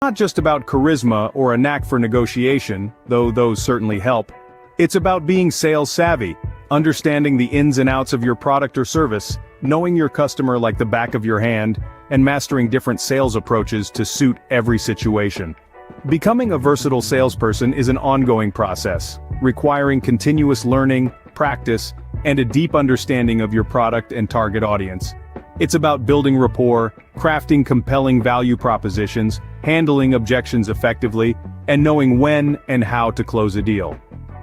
not just about charisma or a knack for negotiation, though those certainly help. It's about being sales savvy, understanding the ins and outs of your product or service, knowing your customer like the back of your hand, and mastering different sales approaches to suit every situation. Becoming a versatile salesperson is an ongoing process, requiring continuous learning, practice, and a deep understanding of your product and target audience. It's about building rapport, crafting compelling value propositions, handling objections effectively, and knowing when and how to close a deal.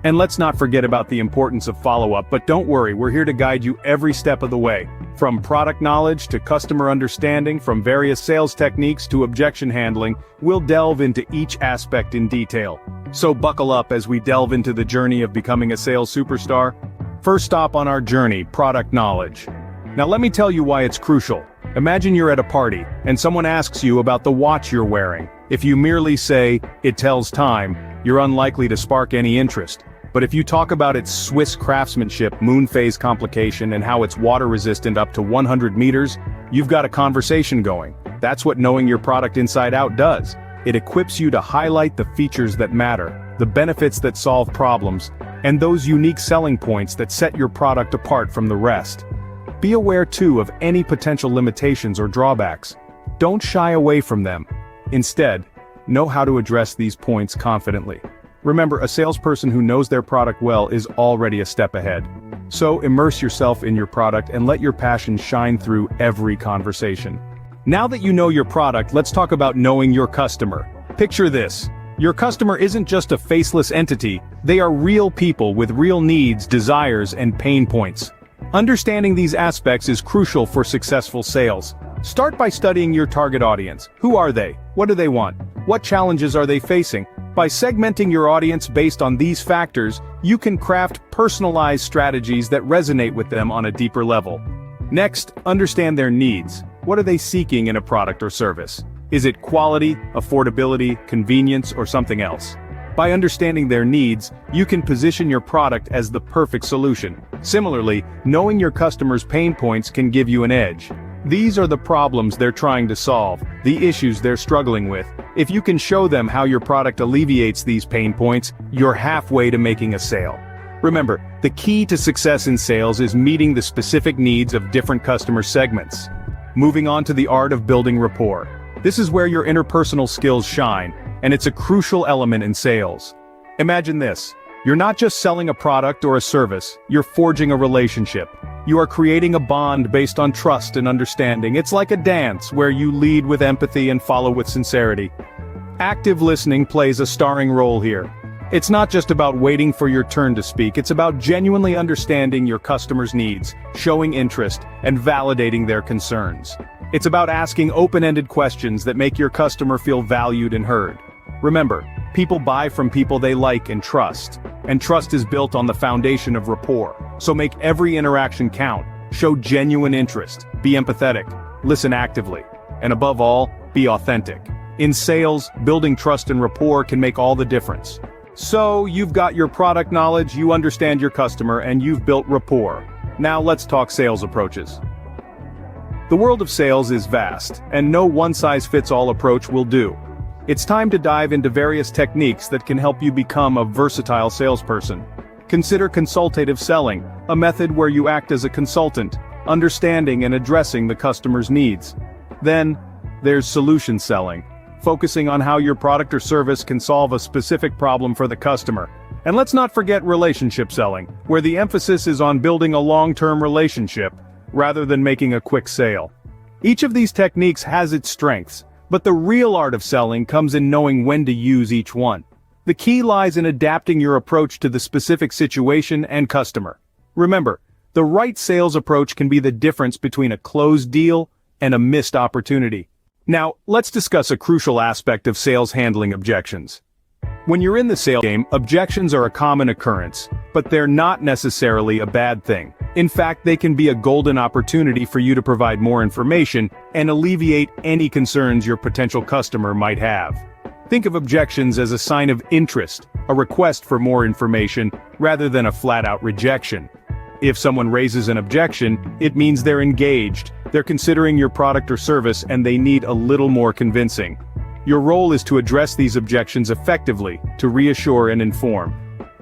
And let's not forget about the importance of follow-up, but don't worry, we're here to guide you every step of the way. From product knowledge to customer understanding, from various sales techniques to objection handling, we'll delve into each aspect in detail. So buckle up as we delve into the journey of becoming a sales superstar. First stop on our journey, product knowledge. Now let me tell you why it's crucial. Imagine you're at a party, and someone asks you about the watch you're wearing. If you merely say, "It tells time," you're unlikely to spark any interest. But if you talk about its Swiss craftsmanship, moon phase complication, and how it's water-resistant up to 100 meters, you've got a conversation going. That's what knowing your product inside out does. It equips you to highlight the features that matter, the benefits that solve problems, and those unique selling points that set your product apart from the rest. Be aware too of any potential limitations or drawbacks. Don't shy away from them. Instead, know how to address these points confidently. Remember, a salesperson who knows their product well is already a step ahead. So immerse yourself in your product and let your passion shine through every conversation. Now that you know your product, let's talk about knowing your customer. Picture this. Your customer isn't just a faceless entity, they are real people with real needs, desires, and pain points. Understanding these aspects is crucial for successful sales. Start by studying your target audience. Who are they? What do they want? What challenges are they facing? By segmenting your audience based on these factors, you can craft personalized strategies that resonate with them on a deeper level. Next, understand their needs. What are they seeking in a product or service? Is it quality, affordability, convenience, or something else? By understanding their needs, you can position your product as the perfect solution. Similarly, knowing your customers' pain points can give you an edge. These are the problems they're trying to solve, the issues they're struggling with. If you can show them how your product alleviates these pain points, you're halfway to making a sale. Remember, the key to success in sales is meeting the specific needs of different customer segments. Moving on to the art of building rapport. This is where your interpersonal skills shine, and it's a crucial element in sales. Imagine this. You're not just selling a product or a service, you're forging a relationship. You are creating a bond based on trust and understanding. It's like a dance where you lead with empathy and follow with sincerity. Active listening plays a starring role here. It's not just about waiting for your turn to speak, it's about genuinely understanding your customer's needs, showing interest, and validating their concerns. It's about asking open-ended questions that make your customer feel valued and heard. Remember, people buy from people they like and trust is built on the foundation of rapport. So make every interaction count, show genuine interest, be empathetic, listen actively, and above all, be authentic. In sales, building trust and rapport can make all the difference. So, you've got your product knowledge, you understand your customer, and you've built rapport. Now let's talk sales approaches. The world of sales is vast, and no one-size-fits-all approach will do. It's time to dive into various techniques that can help you become a versatile salesperson. Consider consultative selling, a method where you act as a consultant, understanding and addressing the customer's needs. Then, there's solution selling, focusing on how your product or service can solve a specific problem for the customer. And let's not forget relationship selling, where the emphasis is on building a long-term relationship, rather than making a quick sale. Each of these techniques has its strengths, but the real art of selling comes in knowing when to use each one. The key lies in adapting your approach to the specific situation and customer. Remember, the right sales approach can be the difference between a closed deal and a missed opportunity. Now, let's discuss a crucial aspect of sales handling objections. When you're in the sales game, objections are a common occurrence, but they're not necessarily a bad thing. In fact, they can be a golden opportunity for you to provide more information and alleviate any concerns your potential customer might have. Think of objections as a sign of interest, a request for more information, rather than a flat-out rejection. If someone raises an objection, it means they're engaged, they're considering your product or service, and they need a little more convincing. Your role is to address these objections effectively, to reassure and inform.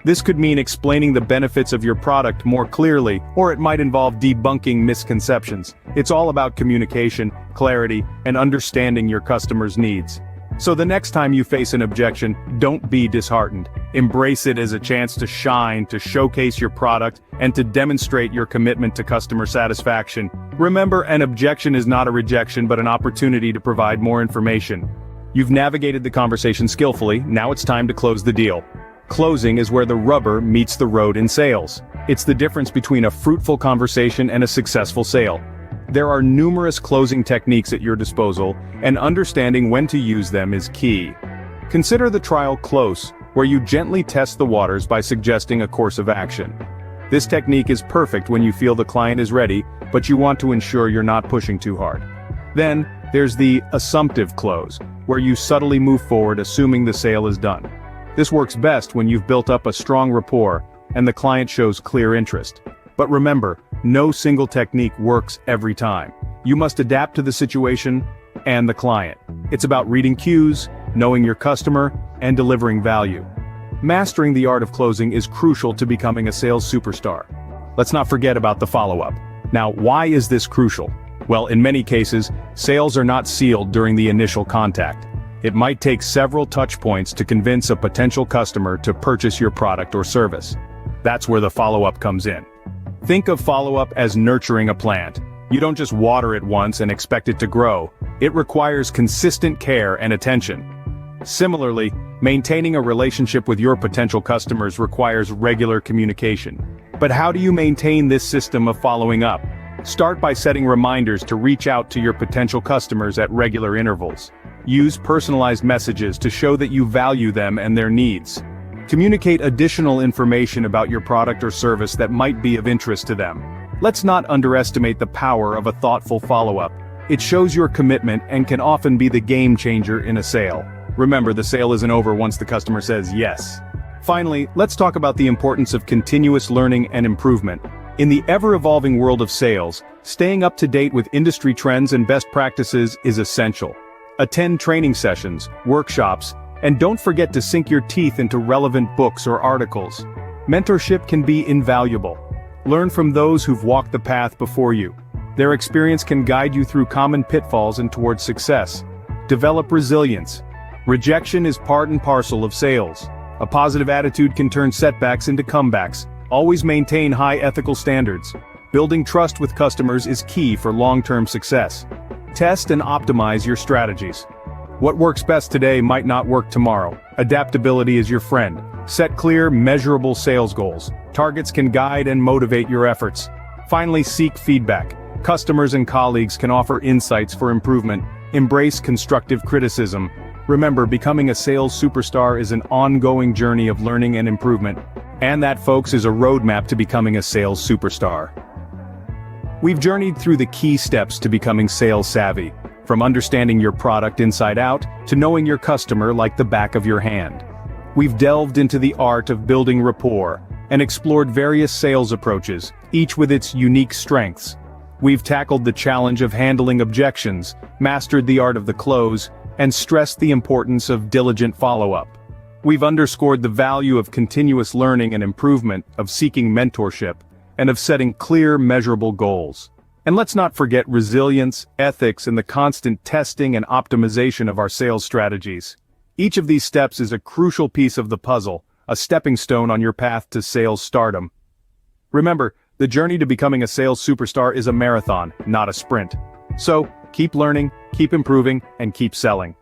This could mean explaining the benefits of your product more clearly, or it might involve debunking misconceptions. It's all about communication, clarity, and understanding your customers' needs. So the next time you face an objection, don't be disheartened. Embrace it as a chance to shine, to showcase your product, and to demonstrate your commitment to customer satisfaction. Remember, an objection is not a rejection but an opportunity to provide more information. You've navigated the conversation skillfully, now it's time to close the deal. Closing is where the rubber meets the road in sales. It's the difference between a fruitful conversation and a successful sale. There are numerous closing techniques at your disposal, and understanding when to use them is key. Consider the trial close, where you gently test the waters by suggesting a course of action. This technique is perfect when you feel the client is ready, but you want to ensure you're not pushing too hard. Then, there's the assumptive close, where you subtly move forward assuming the sale is done. This works best when you've built up a strong rapport, and the client shows clear interest. But remember, no single technique works every time. You must adapt to the situation and the client. It's about reading cues, knowing your customer, and delivering value. Mastering the art of closing is crucial to becoming a sales superstar. Let's not forget about the follow-up. Now, why is this crucial? Well, in many cases, sales are not sealed during the initial contact. It might take several touch points to convince a potential customer to purchase your product or service. That's where the follow-up comes in. Think of follow-up as nurturing a plant. You don't just water it once and expect it to grow. It requires consistent care and attention. Similarly, maintaining a relationship with your potential customers requires regular communication. But how do you maintain this system of following up? Start by setting reminders to reach out to your potential customers at regular intervals. Use personalized messages to show that you value them and their needs. Communicate additional information about your product or service that might be of interest to them. Let's not underestimate the power of a thoughtful follow-up. It shows your commitment and can often be the game changer in a sale. Remember, the sale isn't over once the customer says yes. Finally, let's talk about the importance of continuous learning and improvement. In the ever-evolving world of sales, staying up to date with industry trends and best practices is essential. Attend training sessions, workshops, and don't forget to sink your teeth into relevant books or articles. Mentorship can be invaluable. Learn from those who've walked the path before you. Their experience can guide you through common pitfalls and towards success. Develop resilience. Rejection is part and parcel of sales. A positive attitude can turn setbacks into comebacks. Always maintain high ethical standards. Building trust with customers is key for long-term success. Test and optimize your strategies. What works best today might not work tomorrow. Adaptability is your friend. Set clear, measurable sales goals. Targets can guide and motivate your efforts. Finally, seek feedback. Customers and colleagues can offer insights for improvement. Embrace constructive criticism. Remember, becoming a sales superstar is an ongoing journey of learning and improvement. And that, folks, is a roadmap to becoming a sales superstar. We've journeyed through the key steps to becoming sales savvy, from understanding your product inside out to knowing your customer like the back of your hand. We've delved into the art of building rapport and explored various sales approaches, each with its unique strengths. We've tackled the challenge of handling objections, mastered the art of the close, and stressed the importance of diligent follow-up. We've underscored the value of continuous learning and improvement, of seeking mentorship, and of setting clear, measurable goals. And let's not forget resilience, ethics, and the constant testing and optimization of our sales strategies. Each of these steps is a crucial piece of the puzzle, a stepping stone on your path to sales stardom. Remember, the journey to becoming a sales superstar is a marathon, not a sprint. So, keep learning, keep improving, and keep selling.